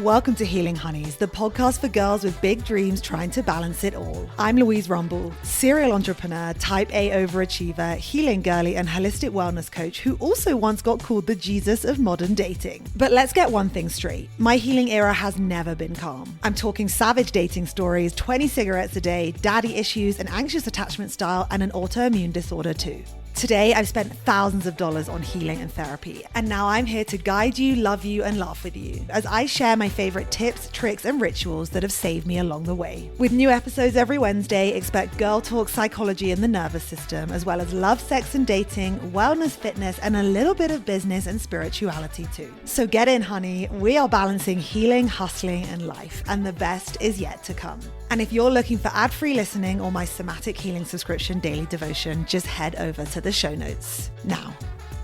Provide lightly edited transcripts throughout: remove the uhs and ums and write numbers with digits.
Welcome to Healing Honeys, the podcast for girls with big dreams trying to balance it all. I'm Louise Rumball, serial entrepreneur, type A overachiever, healing girlie, and holistic wellness coach who also once got called the Jesus of modern dating. But let's get one thing straight. My healing era has never been calm. I'm talking savage dating stories, 20 cigarettes a day, daddy issues, an anxious attachment style, and an autoimmune disorder too. Today, I've spent thousands of dollars on healing and therapy, and now I'm here to guide you, love you, and laugh with you as I share my favorite tips, tricks, and rituals that have saved me along the way. With new episodes every Wednesday, expect girl talk, psychology, and the nervous system, as well as love, sex, and dating, wellness, fitness, and a little bit of business and spirituality too. So get in, honey. We are balancing healing, hustling, and life, and the best is yet to come. And if you're looking for ad-free listening or my somatic healing subscription daily devotion, just head over to the show notes. Now,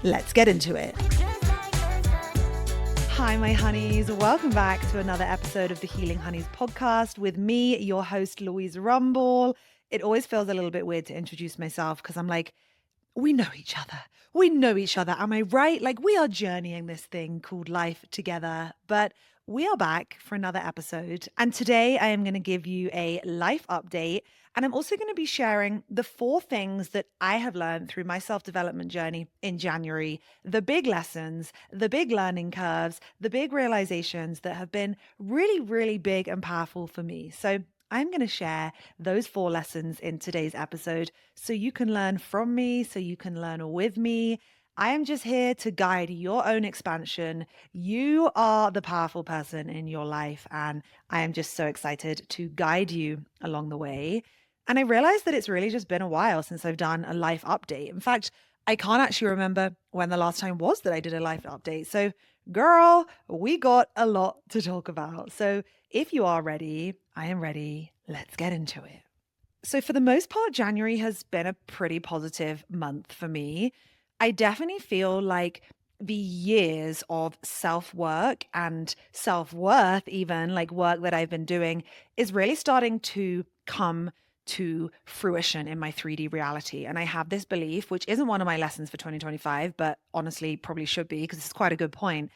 let's get into it. Hi, my honeys. Welcome back to another episode of the Healing Honeys podcast with me, your host, Louise Rumball. It always feels a little bit weird to introduce myself because I'm like, we know each other. We know each other. Am I right? Like, we are journeying this thing called life together, but we are back for another episode. And today I am going to give you a life update. And I'm also going to be sharing the 4 things that I have learned through my self-development journey in January, the big lessons, the big learning curves, the big realizations that have been really, really big and powerful for me. So I'm going to share those 4 lessons in today's episode so you can learn from me, so you can learn with me. I am just here to guide your own expansion. You are the powerful person in your life, and I am just so excited to guide you along the way. And I realized that it's really just been a while since I've done a life update. In fact, I can't actually remember when the last time was that I did a life update. So, girl, we got a lot to talk about. So if you are ready, I am ready. Let's get into it. So for the most part, January has been a pretty positive month for me. I definitely feel like the years of self-work and self-worth, even like work that I've been doing, is really starting to come to fruition in my 3D reality. And I have this belief, which isn't one of my lessons for 2025, but honestly probably should be because it's quite a good point.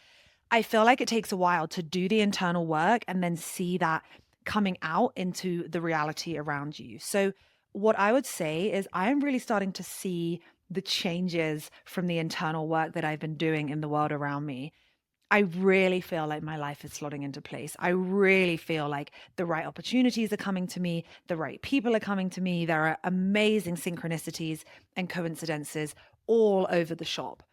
I feel like it takes a while to do the internal work and then see that coming out into the reality around you. So what I would say is I am really starting to see the changes from the internal work that I've been doing in the world around me. I really feel like my life is slotting into place. I really feel like the right opportunities are coming to me. The right people are coming to me. There are amazing synchronicities and coincidences all over the shop.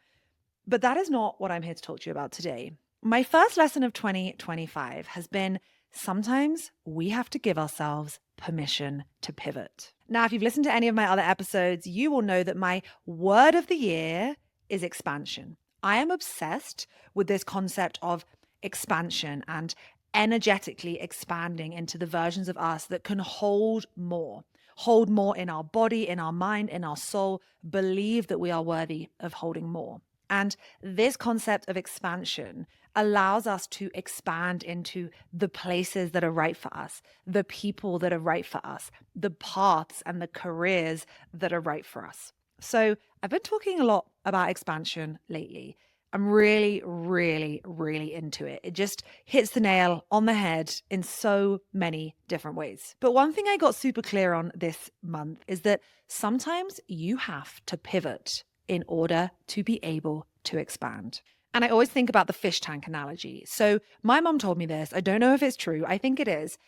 But that is not what I'm here to talk to you about today. My first lesson of 2025 has been sometimes we have to give ourselves permission to pivot. Now, if you've listened to any of my other episodes, you will know that my word of the year is expansion. I am obsessed with this concept of expansion and energetically expanding into the versions of us that can hold more in our body, in our mind, in our soul, believe that we are worthy of holding more. And this concept of expansion allows us to expand into the places that are right for us, the people that are right for us, the paths and the careers that are right for us. So I've been talking a lot about expansion lately. I'm really, really, really into it. It just hits the nail on the head in so many different ways. But one thing I got super clear on this month is that sometimes you have to pivot in order to be able to expand. And I always think about the Fishtank analogy. So my mom told me this. I don't know if it's true. I think it is.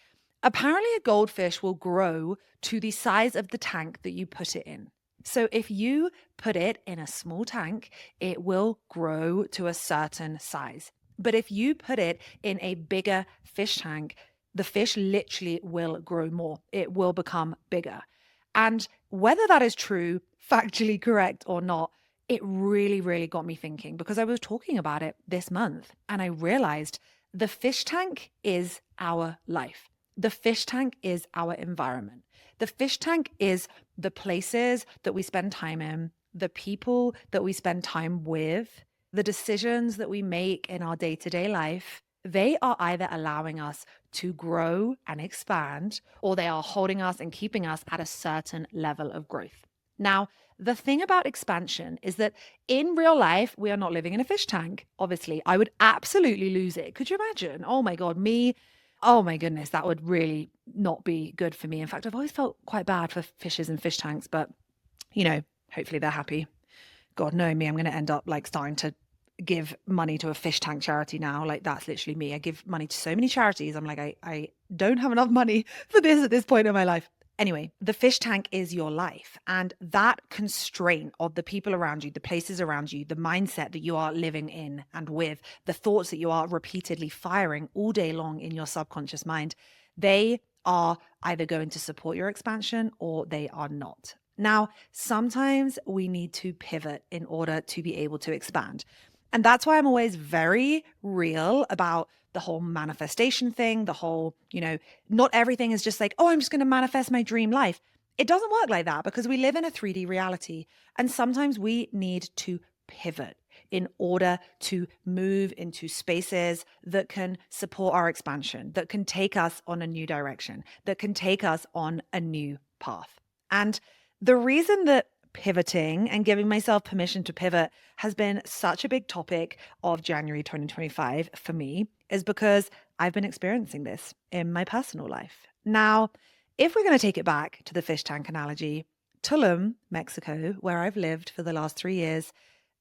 Apparently a goldfish will grow to the size of the tank that you put it in. So if you put it in a small tank, it will grow to a certain size. But if you put it in a bigger fish tank, the fish literally will grow more. It will become bigger. And whether that is true, factually correct or not, it really, really got me thinking because I was talking about it this month and I realized the fish tank is our life. The fish tank is our environment. The fish tank is the places that we spend time in, the people that we spend time with, the decisions that we make in our day-to-day life. They are either allowing us to grow and expand, or they are holding us and keeping us at a certain level of growth. Now, the thing about expansion is that in real life, we are not living in a fish tank. Obviously, I would absolutely lose it. Could you imagine? Oh my God, me. Oh my goodness, that would really not be good for me. In fact, I've always felt quite bad for fishes in fish tanks, but hopefully they're happy. God, knowing me, I'm going to end up like starting to give money to a fish tank charity now. Like that's literally me. I give money to so many charities. I'm like, I don't have enough money for this at this point in my life. Anyway, the fish tank is your life. And that constraint of the people around you, the places around you, the mindset that you are living in and with, the thoughts that you are repeatedly firing all day long in your subconscious mind, they are either going to support your expansion or they are not. Now, sometimes we need to pivot in order to be able to expand. And that's why I'm always very real about the whole manifestation thing, the whole, not everything is just like, oh, I'm just going to manifest my dream life. It doesn't work like that because we live in a 3D reality. And sometimes we need to pivot in order to move into spaces that can support our expansion, that can take us on a new direction, that can take us on a new path. And the reason that pivoting and giving myself permission to pivot has been such a big topic of January 2025 for me is because I've been experiencing this in my personal life. Now, if we're going to take it back to the fish tank analogy, Tulum, Mexico, where I've lived for the last 3 years,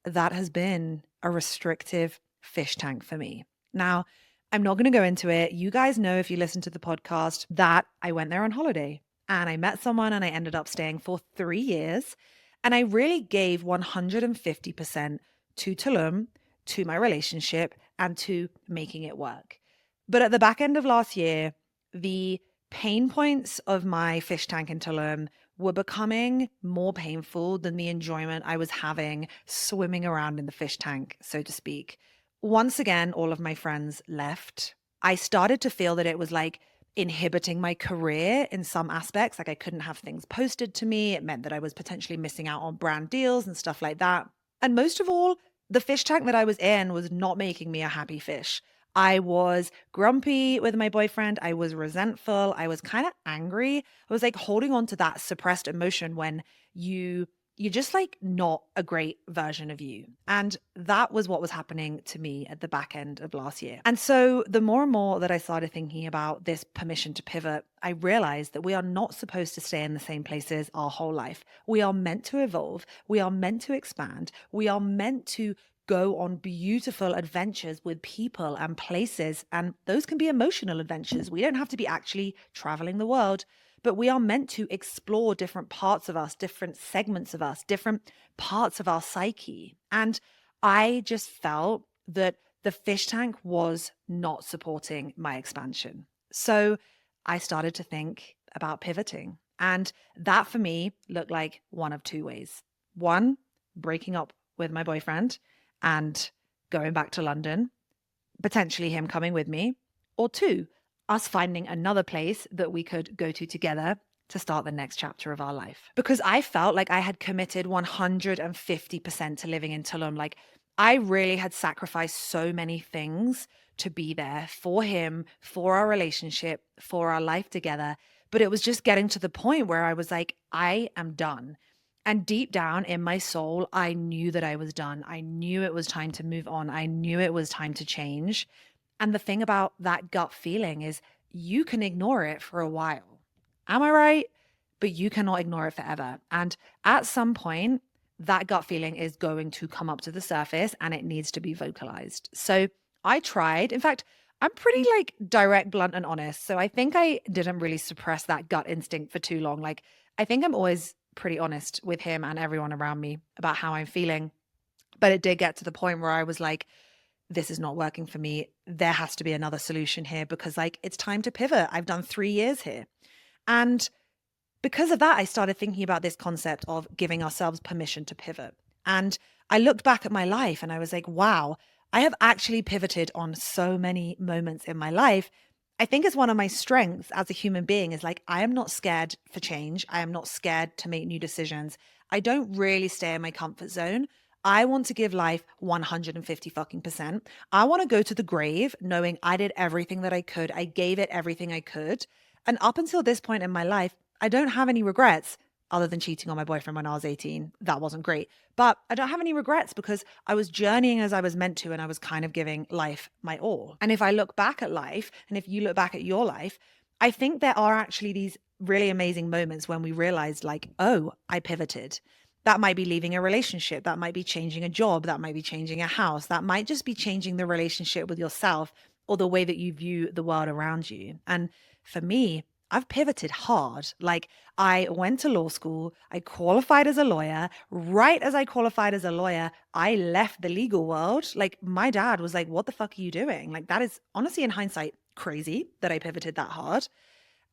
that has been a restrictive fish tank for me. Now, I'm not going to go into it. You guys know if you listen to the podcast that I went there on holiday and I met someone and I ended up staying for 3 years. And I really gave 150% to Tulum, to my relationship, and to making it work. But at the back end of last year, the pain points of my fish tank in Tulum were becoming more painful than the enjoyment I was having swimming around in the fish tank, so to speak. Once again, all of my friends left. I started to feel that it was like inhibiting my career in some aspects. Like I couldn't have things posted to me. It meant that I was potentially missing out on brand deals and stuff like that. And most of all, the fish tank that I was in was not making me a happy fish. I was grumpy with my boyfriend. I was resentful. I was kind of angry. I was like holding on to that suppressed emotion when you're just like not a great version of you. And that was what was happening to me at the back end of last year. And so the more and more that I started thinking about this permission to pivot, I realized that we are not supposed to stay in the same places our whole life. We are meant to evolve. We are meant to expand. We are meant to go on beautiful adventures with people and places. And those can be emotional adventures. We don't have to be actually traveling the world. But we are meant to explore different parts of us, different segments of us, different parts of our psyche. And I just felt that the fish tank was not supporting my expansion. So I started to think about pivoting. And that for me looked like one of two ways. One, breaking up with my boyfriend and going back to London, potentially him coming with me. Or two, us finding another place that we could go to together to start the next chapter of our life. Because I felt like I had committed 150% to living in Tulum. Like I really had sacrificed so many things to be there for him, for our relationship, for our life together. But it was just getting to the point where I was like, I am done. And deep down in my soul, I knew that I was done. I knew it was time to move on. I knew it was time to change. And the thing about that gut feeling is you can ignore it for a while. Am I right? But you cannot ignore it forever. And at some point, that gut feeling is going to come up to the surface and it needs to be vocalized. So I tried. In fact, I'm pretty like direct, blunt, and honest. So I think I didn't really suppress that gut instinct for too long. Like I think I'm always pretty honest with him and everyone around me about how I'm feeling. But it did get to the point where I was like, this is not working for me. There has to be another solution here because like it's time to pivot. I've done 3 years here. And because of that, I started thinking about this concept of giving ourselves permission to pivot. And I looked back at my life and I was like, wow, I have actually pivoted on so many moments in my life. I think it's one of my strengths as a human being is like, I am not scared for change. I am not scared to make new decisions. I don't really stay in my comfort zone. I want to give life 150 fucking percent. I want to go to the grave knowing I did everything that I could. I gave it everything I could. And up until this point in my life, I don't have any regrets. other than cheating on my boyfriend when I was 18. That wasn't great. But I don't have any regrets because I was journeying as I was meant to, and I was kind of giving life my all. And if I look back at life, and if you look back at your life, I think there are actually these really amazing moments when we realized, like, oh, I pivoted. That might be leaving a relationship. That might be changing a job. That might be changing a house. That might just be changing the relationship with yourself or the way that you view the world around you. And for me, I've pivoted hard. Like, I went to law school, I qualified as a lawyer. Right as I qualified as a lawyer, I left the legal world. Like, my dad was like, what the fuck are you doing? Like, that is honestly, in hindsight, crazy that I pivoted that hard.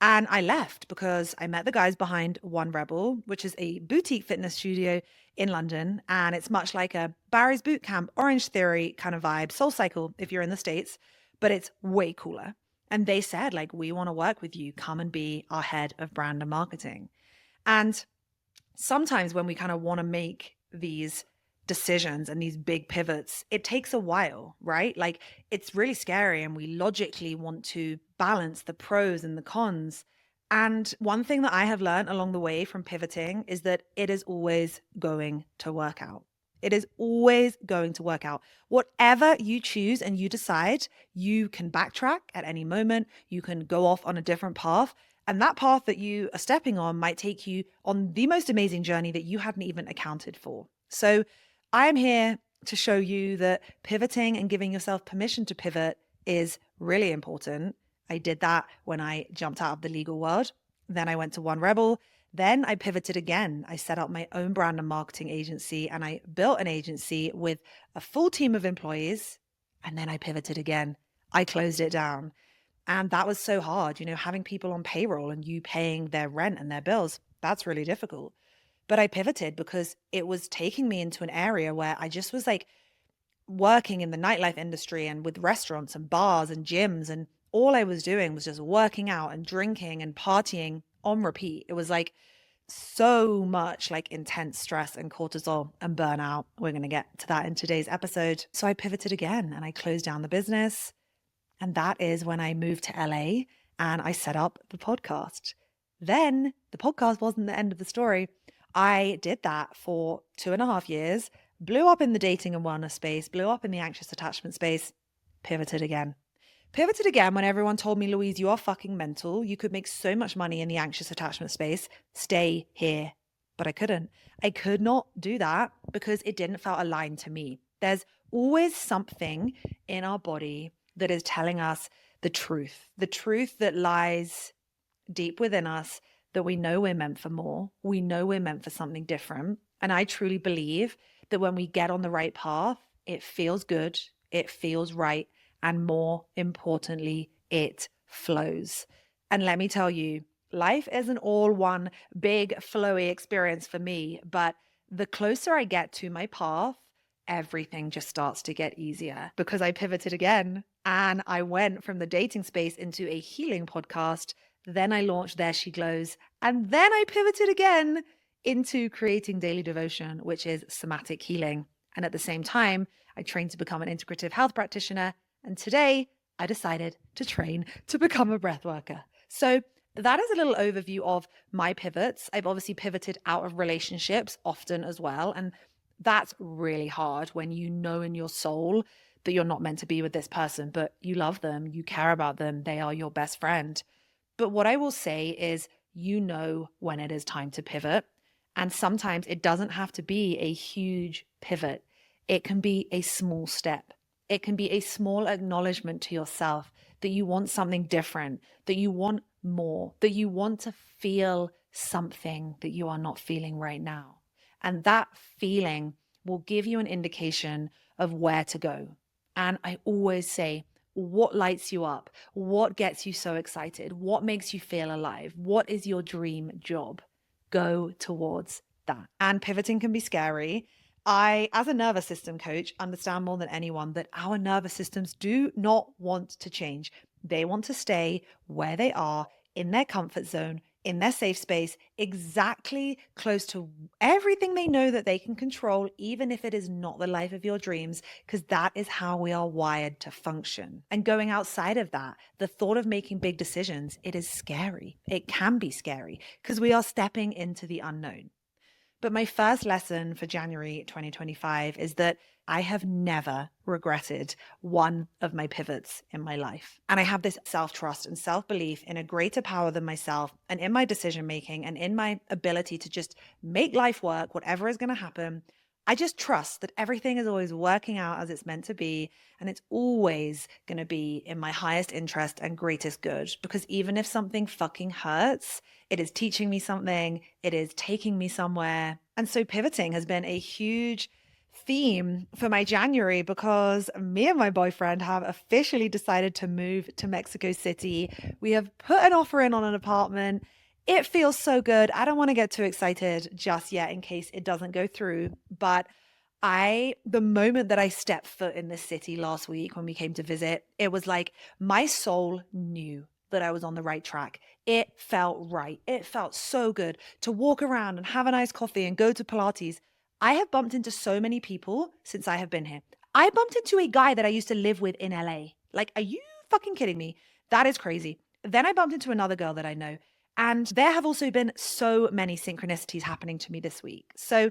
And I left because I met the guys behind One Rebel, which is a boutique fitness studio in London. And it's much like a Barry's Bootcamp, Orange Theory kind of vibe, Soul Cycle if you're in the States, but it's way cooler. And they said, like, we want to work with you. Come and be our head of brand and marketing. And sometimes when we kind of want to make these decisions and these big pivots, it takes a while, right? Like, it's really scary and we logically want to balance the pros and the cons. And one thing that I have learned along the way from pivoting is that it is always going to work out. It is always going to work out. Whatever you choose and you decide, you can backtrack at any moment. You can go off on a different path. And that path that you are stepping on might take you on the most amazing journey that you hadn't even accounted for. So I'm here to show you that pivoting and giving yourself permission to pivot is really important. I did that when I jumped out of the legal world. Then I went to One Rebel. Then I pivoted again. I set up my own brand and marketing agency, and I built an agency with a full team of employees. And then I pivoted again. I closed it down. And that was so hard, having people on payroll and you paying their rent and their bills. That's really difficult. But I pivoted because it was taking me into an area where I just was like working in the nightlife industry and with restaurants and bars and gyms. And all I was doing was just working out and drinking and partying on repeat. It was like so much like intense stress and cortisol and burnout. We're going to get to that in today's episode. So I pivoted again and I closed down the business. And that is when I moved to LA and I set up the podcast. Then the podcast wasn't the end of the story. I did that for 2.5 years, blew up in the dating and wellness space, blew up in the anxious attachment space, pivoted again. Pivoted again when everyone told me, Louise, you are fucking mental. You could make so much money in the anxious attachment space. Stay here. But I couldn't. I could not do that because it didn't feel aligned to me. There's always something in our body that is telling us the truth that lies deep within us, that we know we're meant for more. We know we're meant for something different. And I truly believe that when we get on the right path, it feels good, it feels right, and more importantly, it flows. And let me tell you, life isn't all one big flowy experience for me, but the closer I get to my path, everything just starts to get easier because I pivoted again and I went from the dating space into a healing podcast. Then I launched There She Glows. And then I pivoted again into creating daily devotion, which is somatic healing. And at the same time, I trained to become an integrative health practitioner. And today I decided to train to become a breath worker. So that is a little overview of my pivots. I've obviously pivoted out of relationships often as well. And that's really hard when you know in your soul that you're not meant to be with this person, but you love them, you care about them, they are your best friend. But what I will say is, when it is time to pivot. And sometimes it doesn't have to be a huge pivot. It can be a small step. It can be a small acknowledgement to yourself that you want something different, that you want more, that you want to feel something that you are not feeling right now. And that feeling will give you an indication of where to go. And I always say, what lights you up? What gets you so excited? What makes you feel alive? What is your dream job? Go towards that. And pivoting can be scary. I, as a nervous system coach, understand more than anyone that our nervous systems do not want to change. They want to stay where they are, in their comfort zone, in their safe space, exactly close to everything they know that they can control, even if it is not the life of your dreams, because that is how we are wired to function. And going outside of that, the thought of making big decisions, it is scary. It can be scary because we are stepping into the unknown. But my first lesson for January 2025 is that I have never regretted one of my pivots in my life. And I have this self-trust and self-belief in a greater power than myself and in my decision-making and in my ability to just make life work, whatever is going to happen. I just trust that everything is always working out as it's meant to be, and it's always going to be in my highest interest and greatest good. Because even if something fucking hurts, it is teaching me something, it is taking me somewhere. And so pivoting has been a huge theme for my January because me and my boyfriend have officially decided to move to Mexico City. We have put an offer in on an apartment. It feels so good. I don't want to get too excited just yet in case it doesn't go through. But the moment that I stepped foot in this city last week when we came to visit, it was like my soul knew that I was on the right track. It felt right. It felt so good to walk around and have a nice coffee and go to Pilates. I have bumped into so many people since I have been here. I bumped into a guy that I used to live with in LA. Like, are you fucking kidding me? That is crazy. Then I bumped into another girl that I know. And there have also been so many synchronicities happening to me this week. So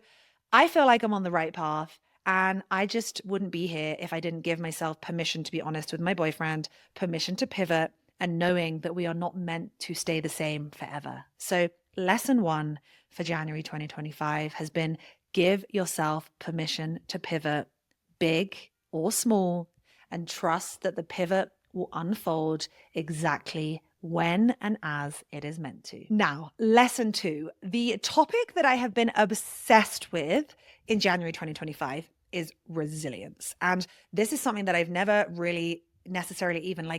I feel like I'm on the right path. And I just wouldn't be here if I didn't give myself permission to be honest with my boyfriend, permission to pivot, and knowing that we are not meant to stay the same forever. So lesson 1 for January 2025 has been give yourself permission to pivot, big or small, and trust that the pivot will unfold exactly when and as it is meant to. Now, lesson 2, the topic that I have been obsessed with in January 2025 is resilience. And this is something that I've never really necessarily even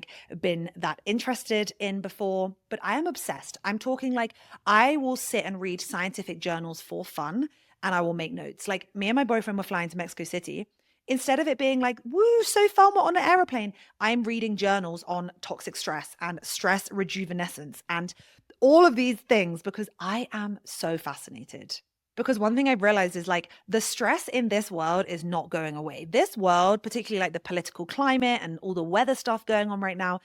been that interested in before, but I am obsessed. I'm talking like I will sit and read scientific journals for fun and I will make notes. Like me and my boyfriend were flying to Mexico City. Instead of it being like, woo, so fun, we're on an aeroplane, I'm reading journals on toxic stress and stress rejuvenescence and all of these things because I am so fascinated. Because one thing I've realized is like the stress in this world is not going away. This world, particularly like the political climate and all the weather stuff going on right now,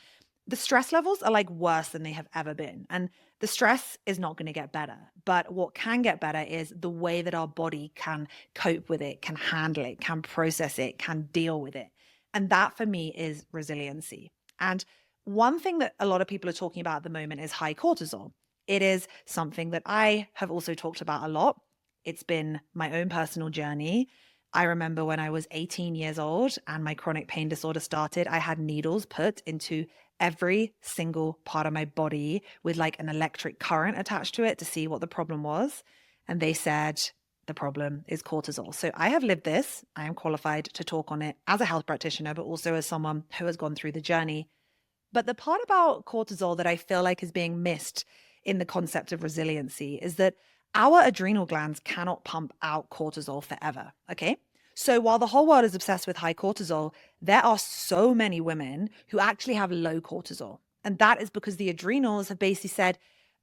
the stress levels are like worse than they have ever been. And the stress is not going to get better. But what can get better is the way that our body can cope with it, can handle it, can process it, can deal with it. And that for me is resiliency. And one thing that a lot of people are talking about at the moment is high cortisol. It is something that I have also talked about a lot. It's been my own personal journey. I remember when I was 18 years old and my chronic pain disorder started, I had needles put into every single part of my body with like an electric current attached to it to see what the problem was. And they said the problem is cortisol. So I have lived this. I am qualified to talk on it as a health practitioner, but also as someone who has gone through the journey. But the part about cortisol that I feel like is being missed in the concept of resiliency is that our adrenal glands cannot pump out cortisol forever, okay? So while the whole world is obsessed with high cortisol, there are so many women who actually have low cortisol. And that is because the adrenals have basically said,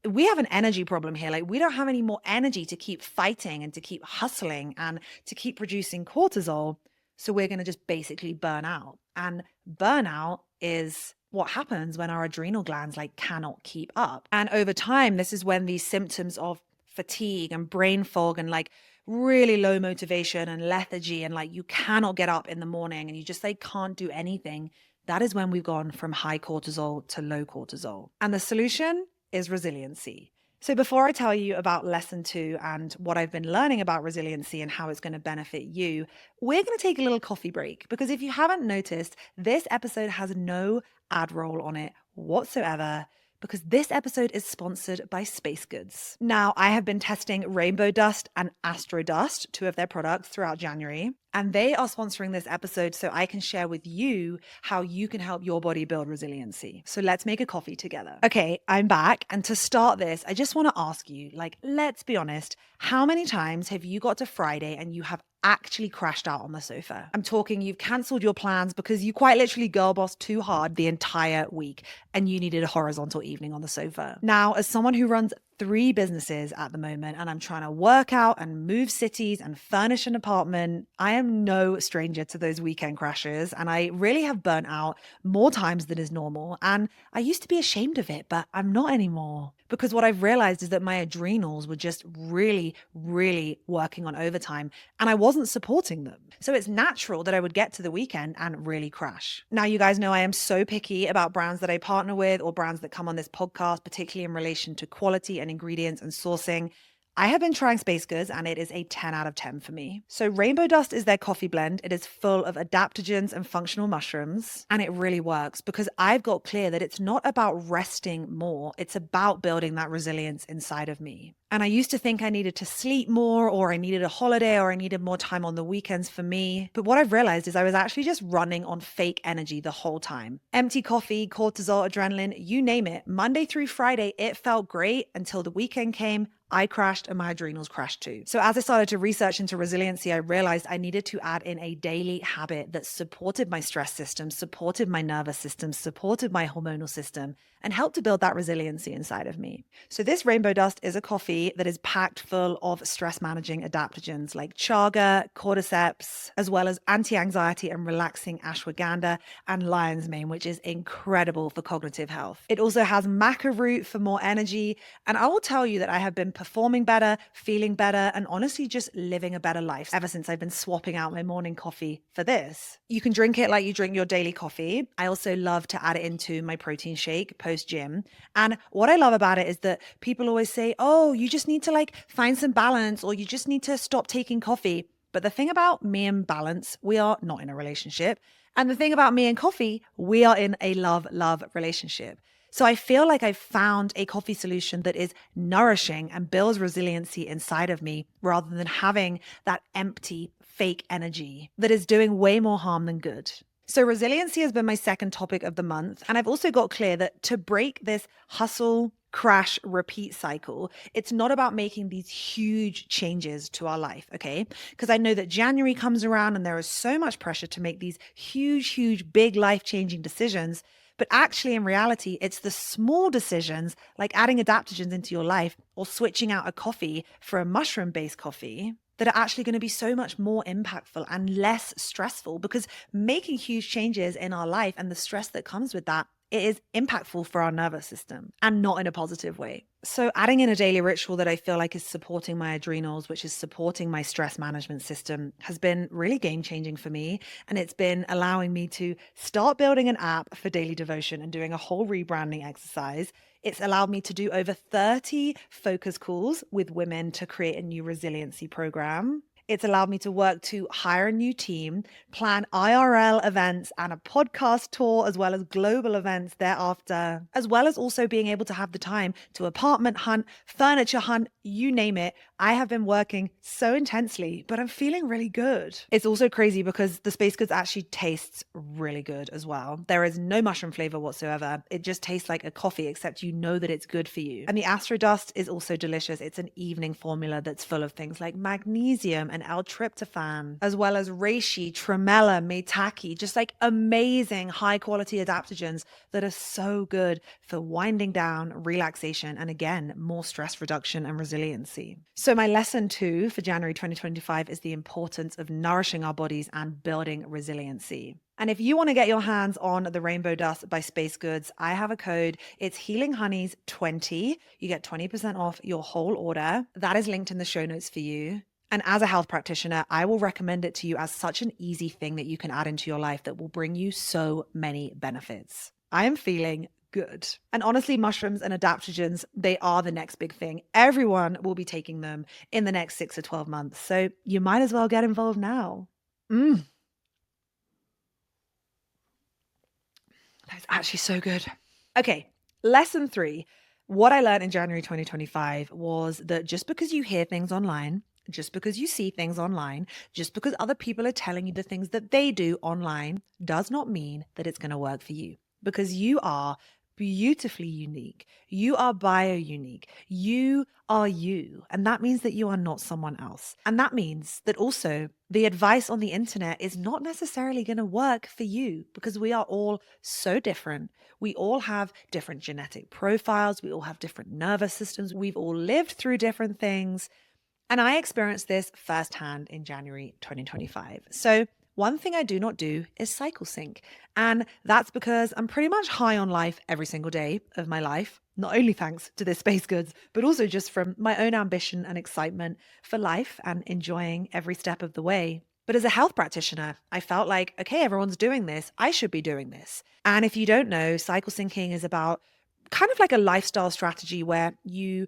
we have an energy problem here. Like we don't have any more energy to keep fighting and to keep hustling and to keep producing cortisol. So we're going to just basically burn out. And burnout is what happens when our adrenal glands like cannot keep up. And over time, this is when these symptoms of fatigue and brain fog and like really low motivation and lethargy and like you cannot get up in the morning and you just like can't do anything. That is when we've gone from high cortisol to low cortisol. And the solution is resiliency. So before I tell you about lesson 2 and what I've been learning about resiliency and how it's going to benefit you, we're going to take a little coffee break because if you haven't noticed, this episode has no ad roll on it whatsoever, because this episode is sponsored by Space Goods. Now, I have been testing Rainbow Dust and Astro Dust, 2 of their products, throughout January, and they are sponsoring this episode so I can share with you how you can help your body build resiliency. So let's make a coffee together. Okay, I'm back, and to start this, I just want to ask you, like, let's be honest, how many times have you got to Friday and you have actually crashed out on the sofa? I'm talking you've cancelled your plans because you quite literally girl bossed too hard the entire week and you needed a horizontal evening on the sofa. Now, as someone who runs 3 businesses at the moment and I'm trying to work out and move cities and furnish an apartment, I am no stranger to those weekend crashes. And I really have burnt out more times than is normal. And I used to be ashamed of it, but I'm not anymore. Because what I've realized is that my adrenals were just really, really working on overtime and I wasn't supporting them. So it's natural that I would get to the weekend and really crash. Now, you guys know I am so picky about brands that I partner with or brands that come on this podcast, particularly in relation to quality and ingredients and sourcing. I have been trying Space Goods and it is a 10 out of 10 for me. So Rainbow Dust is their coffee blend. It is full of adaptogens and functional mushrooms. And it really works because I've got clear that it's not about resting more. It's about building that resilience inside of me. And I used to think I needed to sleep more or I needed a holiday or I needed more time on the weekends for me. But what I've realized is I was actually just running on fake energy the whole time. Empty coffee, cortisol, adrenaline, you name it. Monday through Friday, it felt great until the weekend came. I crashed and my adrenals crashed too. So as I started to research into resiliency, I realized I needed to add in a daily habit that supported my stress system, supported my nervous system, supported my hormonal system, and helped to build that resiliency inside of me. So this Rainbow Dust is a coffee that is packed full of stress managing adaptogens like chaga, cordyceps, as well as anti-anxiety and relaxing ashwagandha and lion's mane, which is incredible for cognitive health. It also has maca root for more energy. And I will tell you that I have been performing better, feeling better, and honestly just living a better life ever since I've been swapping out my morning coffee for this. You can drink it like you drink your daily coffee. I also love to add it into my protein shake post gym. And what I love about it is that people always say, oh, you just need to like find some balance or you just need to stop taking coffee. But the thing about me and balance, we are not in a relationship. And the thing about me and coffee, we are in a love relationship. So I feel like I've found a coffee solution that is nourishing and builds resiliency inside of me rather than having that empty, fake energy that is doing way more harm than good. So resiliency has been my second topic of the month. And I've also got clear that to break this hustle, crash, repeat cycle, it's not about making these huge changes to our life, okay? Because I know that January comes around and there is so much pressure to make these huge, big life-changing decisions. But actually, in reality, it's the small decisions like adding adaptogens into your life or switching out a coffee for a mushroom-based coffee that are actually going to be so much more impactful and less stressful, because making huge changes in our life and the stress that comes with that, it is impactful for our nervous system and not in a positive way. So adding in a daily ritual that I feel like is supporting my adrenals, which is supporting my stress management system, has been really game-changing for me. And it's been allowing me to start building an app for daily devotion and doing a whole rebranding exercise. It's allowed me to do over 30 focus calls with women to create a new resiliency program. It's allowed me to work to hire a new team, plan IRL events and a podcast tour, as well as global events thereafter, as well as also being able to have the time to apartment hunt, furniture hunt, you name it. I have been working so intensely, but I'm feeling really good. It's also crazy because the Space Goods actually tastes really good as well. There is no mushroom flavor whatsoever. It just tastes like a coffee, except you know that it's good for you. And the Astro Dust is also delicious. It's an evening formula that's full of things like magnesium and L-tryptophan, as well as reishi, tremella, maitake, just like amazing high quality adaptogens that are so good for winding down, relaxation, and again, more stress reduction and resiliency. So my lesson 2 for January 2025 is the importance of nourishing our bodies and building resiliency. And if you want to get your hands on the Rainbow Dust by Space Goods, I have a code. It's Healing Honeys 20. You get 20% off your whole order. That is linked in the show notes for you. And as a health practitioner, I will recommend it to you as such an easy thing that you can add into your life that will bring you so many benefits. I am feeling good. And honestly, mushrooms and adaptogens, they are the next big thing. Everyone will be taking them in the next 6 to 12 months. So you might as well get involved now. That's actually so good. Okay, lesson 3. What I learned in January 2025 was that just because you hear things online, just because you see things online, just because other people are telling you the things that they do online, does not mean that it's going to work for you. Because you are beautifully unique. You are bio-unique. You are you. And that means that you are not someone else. And that means that also the advice on the internet is not necessarily going to work for you because we are all so different. We all have different genetic profiles. We all have different nervous systems. We've all lived through different things. And I experienced this firsthand in January 2025. So one thing I do not do is cycle sync. And that's because I'm pretty much high on life every single day of my life, not only thanks to this space goods, but also just from my own ambition and excitement for life and enjoying every step of the way. But as a health practitioner, I felt like, okay, everyone's doing this. I should be doing this. And if you don't know, cycle syncing is about kind of like a lifestyle strategy where you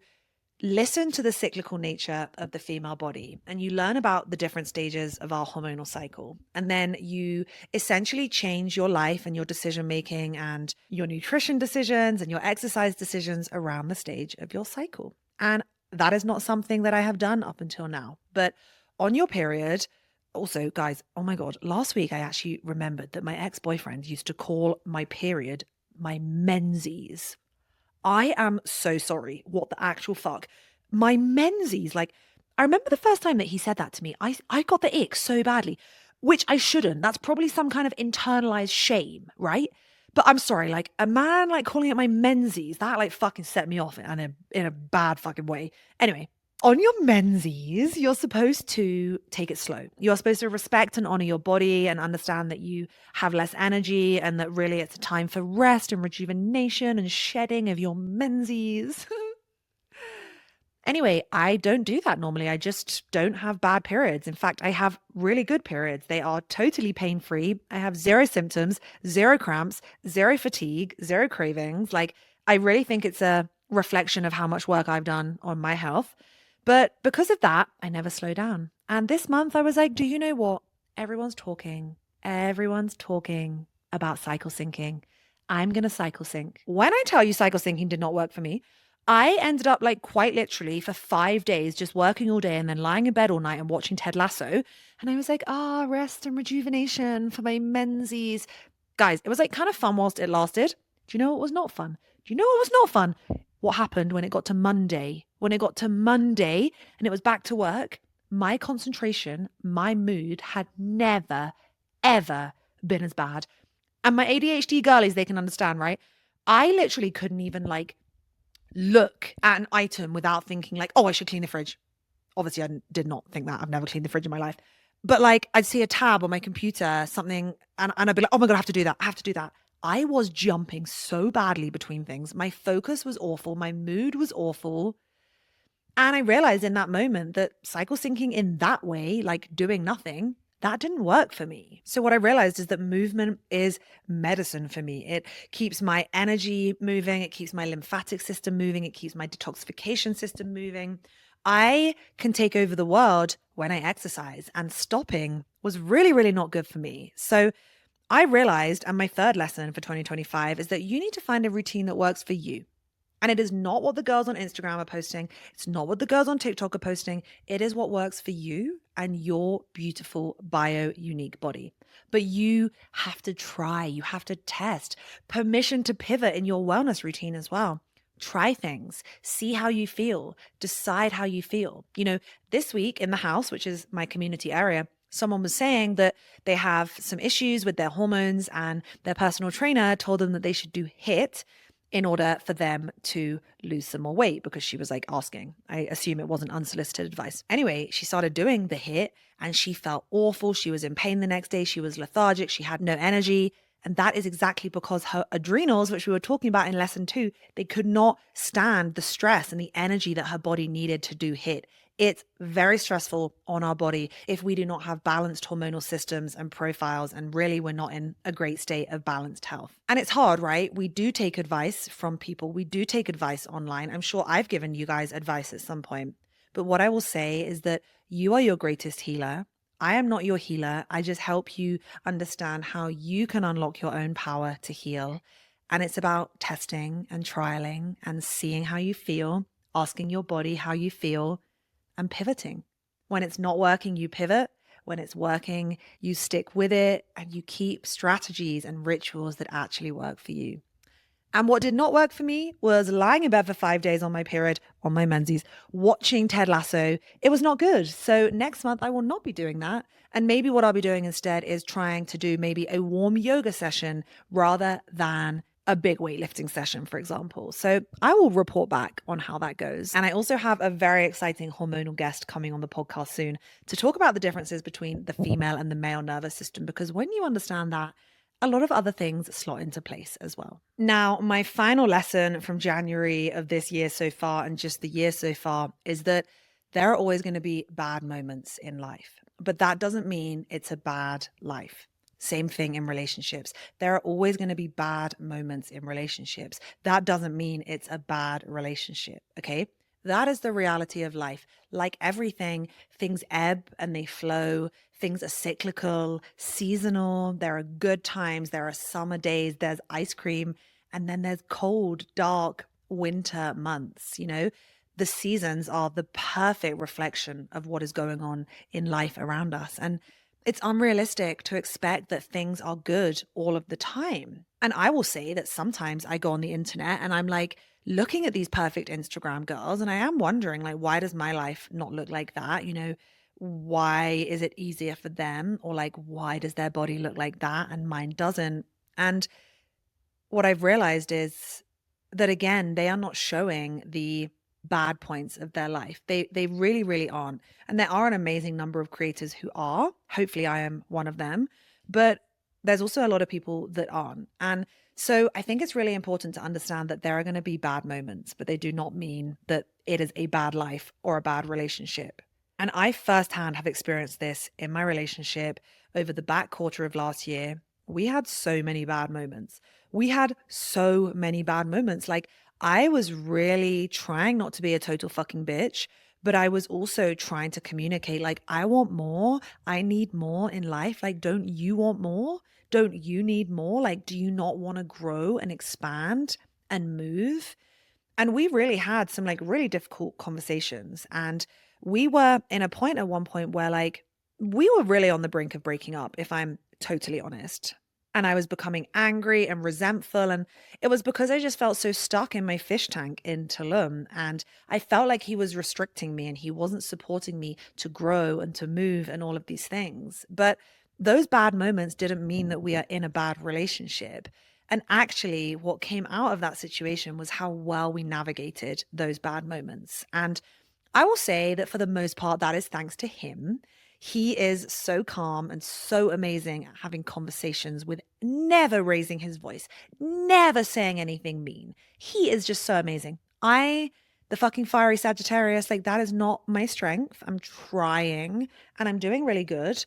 listen to the cyclical nature of the female body and you learn about the different stages of our hormonal cycle. And then you essentially change your life and your decision making and your nutrition decisions and your exercise decisions around the stage of your cycle. And that is not something that I have done up until now. But on your period, also, guys, oh my God, last week I actually remembered that my ex-boyfriend used to call my period my menses. I am so sorry. What the actual fuck? My menses. Like, I remember the first time that he said that to me, I got the ick so badly, which I shouldn't. That's probably some kind of internalized shame, right? But I'm sorry, like a man like calling it my menses, that like fucking set me off in a bad fucking way. Anyway, on your menses, you're supposed to take it slow. You're supposed to respect and honor your body and understand that you have less energy and that really it's a time for rest and rejuvenation and shedding of your menses. Anyway, I don't do that normally. I just don't have bad periods. In fact, I have really good periods. They are totally pain-free. I have zero symptoms, zero cramps, zero fatigue, zero cravings. Like, I really think it's a reflection of how much work I've done on my health. But because of that, I never slow down. And this month I was like, do you know what? Everyone's talking. Everyone's talking about cycle syncing. I'm going to cycle sync. When I tell you cycle syncing did not work for me, I ended up like quite literally for 5 days just working all day and then lying in bed all night and watching Ted Lasso. And I was like, rest and rejuvenation for my menses. Guys, it was like kind of fun whilst it lasted. Do you know what was not fun? Do you know what was not fun? What happened when it got to Monday? When it got to Monday and it was back to work, my concentration, my mood had never, ever been as bad. And my ADHD girlies, they can understand, right? I literally couldn't even like look at an item without thinking like, oh, I should clean the fridge. Obviously, I did not think that. I've never cleaned the fridge in my life. But like I'd see a tab on my computer, something, and I'd be like, oh my God, I have to do that. I have to do that. I was jumping so badly between things. My focus was awful. My mood was awful. And I realized in that moment that cycle syncing in that way, like doing nothing, that didn't work for me. So what I realized is that movement is medicine for me. It keeps my energy moving. It keeps my lymphatic system moving. It keeps my detoxification system moving. I can take over the world when I exercise, and stopping was really, really not good for me. So I realized, and my third lesson for 2025 is that you need to find a routine that works for you. And it is not what the girls on Instagram are posting. It's not what the girls on TikTok are posting. It is what works for you and your beautiful bio-unique body. But you have to try, you have to test. Permission to pivot in your wellness routine as well. Try things, see how you feel, decide how you feel. You know, this week in the house, which is my community area, someone was saying that they have some issues with their hormones and their personal trainer told them that they should do HIIT in order for them to lose some more weight, because she was like asking. I assume it wasn't unsolicited advice. Anyway, she started doing the HIIT and she felt awful. She was in pain the next day. She was lethargic. She had no energy. And that is exactly because her adrenals, which we were talking about in lesson 2, they could not stand the stress and the energy that her body needed to do HIIT. It's very stressful on our body if we do not have balanced hormonal systems and profiles, and really we're not in a great state of balanced health. And it's hard, right? We do take advice from people. We do take advice online. I'm sure I've given you guys advice at some point. But what I will say is that you are your greatest healer. I am not your healer. I just help you understand how you can unlock your own power to heal. And it's about testing and trialing and seeing how you feel, asking your body how you feel, and pivoting. When it's not working, you pivot. When it's working, you stick with it and you keep strategies and rituals that actually work for you. And what did not work for me was lying in bed for 5 days on my period, on my menses, watching Ted Lasso. It was not good. So next month I will not be doing that. And maybe what I'll be doing instead is trying to do maybe a warm yoga session rather than a big weightlifting session, for example. So I will report back on how that goes. And I also have a very exciting hormonal guest coming on the podcast soon to talk about the differences between the female and the male nervous system, because when you understand that, a lot of other things slot into place as well. Now, my final lesson from January of this year so far, and just the year so far, is that there are always going to be bad moments in life, but that doesn't mean it's a bad life. Same thing in relationships. There are always going to be bad moments in relationships. That doesn't mean it's a bad relationship, okay? That is the reality of life. Like everything, things ebb and they flow. Things are cyclical, seasonal. There are good times. There are summer days. There's ice cream. And then there's cold, dark winter months. You know, the seasons are the perfect reflection of what is going on in life around us. And it's unrealistic to expect that things are good all of the time. And I will say that sometimes I go on the internet and I'm like looking at these perfect Instagram girls and I am wondering, like, why does my life not look like that? You know, why is it easier for them? Or like, why does their body look like that and mine doesn't? And what I've realized is that, again, they are not showing the bad points of their life. They really, really aren't. And there are an amazing number of creators who are. Hopefully I am one of them. But there's also a lot of people that aren't. And so I think it's really important to understand that there are going to be bad moments, but they do not mean that it is a bad life or a bad relationship. And I firsthand have experienced this in my relationship over the back quarter of last year. We had so many bad moments. We had so many bad moments. Like, I was really trying not to be a total fucking bitch, but I was also trying to communicate, like, I want more. I need more in life. Like, don't you want more? Don't you need more? Like, do you not want to grow and expand and move? And we really had some like really difficult conversations. And we were in a point at one point where like we were really on the brink of breaking up, if I'm totally honest. And I was becoming angry and resentful. And it was because I just felt so stuck in my fish tank in Tulum. And I felt like he was restricting me and he wasn't supporting me to grow and to move and all of these things. But those bad moments didn't mean that we are in a bad relationship. And actually, what came out of that situation was how well we navigated those bad moments. And I will say that for the most part, that is thanks to him. He is so calm and so amazing at having conversations with never raising his voice, never saying anything mean. He is just so amazing. The fucking fiery Sagittarius, like that is not my strength. I'm trying and I'm doing really good.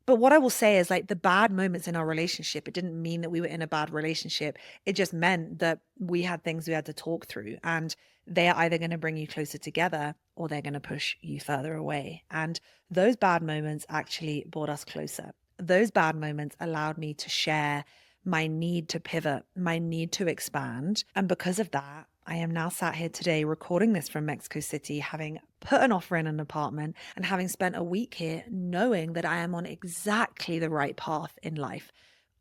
But what I will say is like the bad moments in our relationship, it didn't mean that we were in a bad relationship. It just meant that we had things we had to talk through, and they are either going to bring you closer together or they're going to push you further away. And those bad moments actually brought us closer. Those bad moments allowed me to share my need to pivot, my need to expand. And because of that, I am now sat here today recording this from Mexico City, having put an offer in an apartment and having spent a week here, knowing that I am on exactly the right path in life.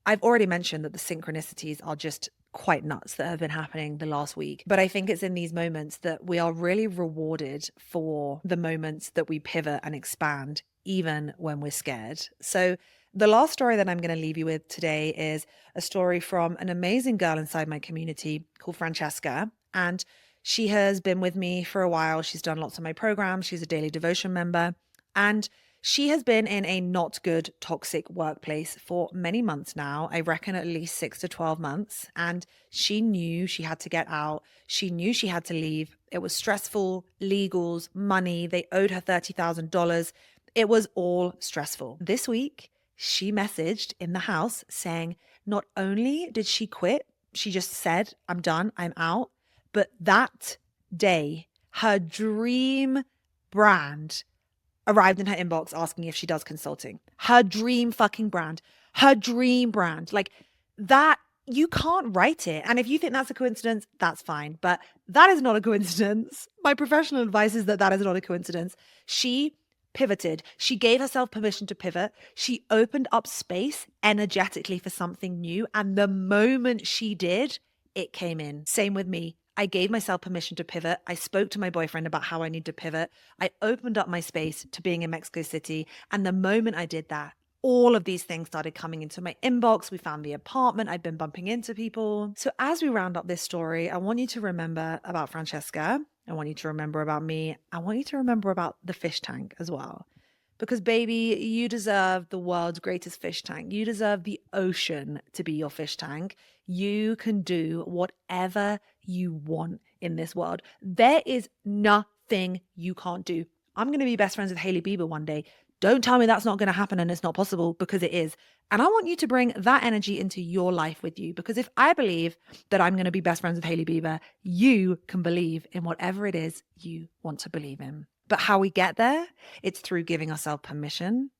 I've already mentioned that the synchronicities are just quite nuts that have been happening the last week. But I think it's in these moments that we are really rewarded for the moments that we pivot and expand, even when we're scared. So the last story that I'm going to leave you with today is a story from an amazing girl inside my community called Francesca. And she has been with me for a while. She's done lots of my programs. She's a daily devotion member. And she has been in a not good, toxic workplace for many months now. I reckon at least 6 to 12 months. And she knew she had to get out. She knew she had to leave. It was stressful, legals, money. They owed her $30,000. It was all stressful. This week, she messaged in the house saying not only did she quit, she just said, I'm done, I'm out. But that day, her dream brand arrived in her inbox asking if she does consulting. Her dream fucking brand. Her dream brand. Like that, you can't write it. And if you think that's a coincidence, that's fine. But that is not a coincidence. My professional advice is that that is not a coincidence. She pivoted. She gave herself permission to pivot. She opened up space energetically for something new. And the moment she did, it came in. Same with me. I gave myself permission to pivot. I spoke to my boyfriend about how I need to pivot. I opened up my space to being in Mexico City. And the moment I did that, all of these things started coming into my inbox. We found the apartment. I've been bumping into people. So as we round up this story, I want you to remember about Francesca. I want you to remember about me. I want you to remember about the fish tank as well. Because baby, you deserve the world's greatest fish tank. You deserve the ocean to be your fish tank. You can do whatever you want in this world. There is nothing you can't do. I'm going to be best friends with Hailey Bieber one day. Don't tell me that's not going to happen and it's not possible, because it is. And I want you to bring that energy into your life with you, because if I believe that I'm going to be best friends with Hailey Bieber, you can believe in whatever it is you want to believe in. But how we get there, it's through giving ourselves permission.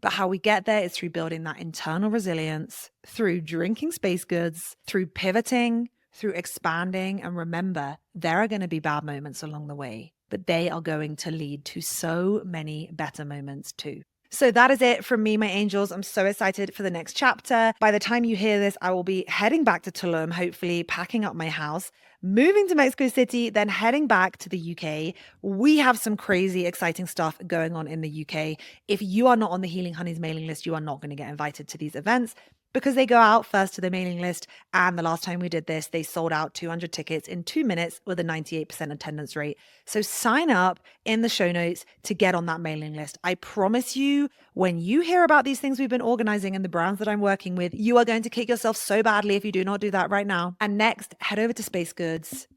But how we get there is through building that internal resilience, through drinking space goods, through pivoting, through expanding. And remember, there are going to be bad moments along the way, but they are going to lead to so many better moments too. So that is it from me, my angels. I'm so excited for the next chapter. By the time you hear this, I will be heading back to Tulum, hopefully packing up my house, moving to Mexico City, then heading back to the UK. We have some crazy, exciting stuff going on in the UK. If you are not on the Healing Honeys mailing list, you are not going to get invited to these events, because they go out first to the mailing list. And the last time we did this, they sold out 200 tickets in 2 minutes with a 98% attendance rate. So sign up in the show notes to get on that mailing list. I promise you, when you hear about these things we've been organizing and the brands that I'm working with, you are going to kick yourself so badly if you do not do that right now. And next, head over to Space Goods,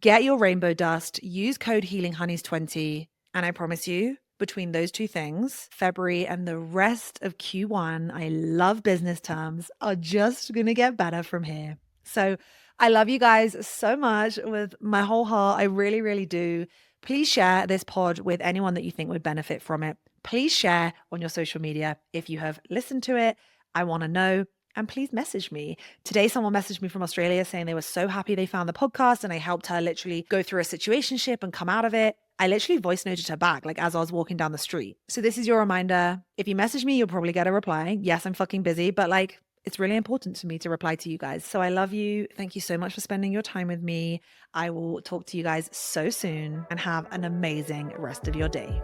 get your rainbow dust, use code HealingHoneys20, and I promise you, between those two things, February and the rest of Q1, I love business terms, are just going to get better from here. So I love you guys so much with my whole heart. I really, really do. Please share this pod with anyone that you think would benefit from it. Please share on your social media if you have listened to it. I want to know. And please message me. Today, someone messaged me from Australia saying they were so happy they found the podcast and I helped her literally go through a situationship and come out of it. I literally voice noted her back, like as I was walking down the street. So this is your reminder. If you message me, you'll probably get a reply. Yes, I'm fucking busy, but like, it's really important to me to reply to you guys. So I love you. Thank you so much for spending your time with me. I will talk to you guys so soon, and have an amazing rest of your day.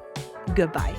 Goodbye.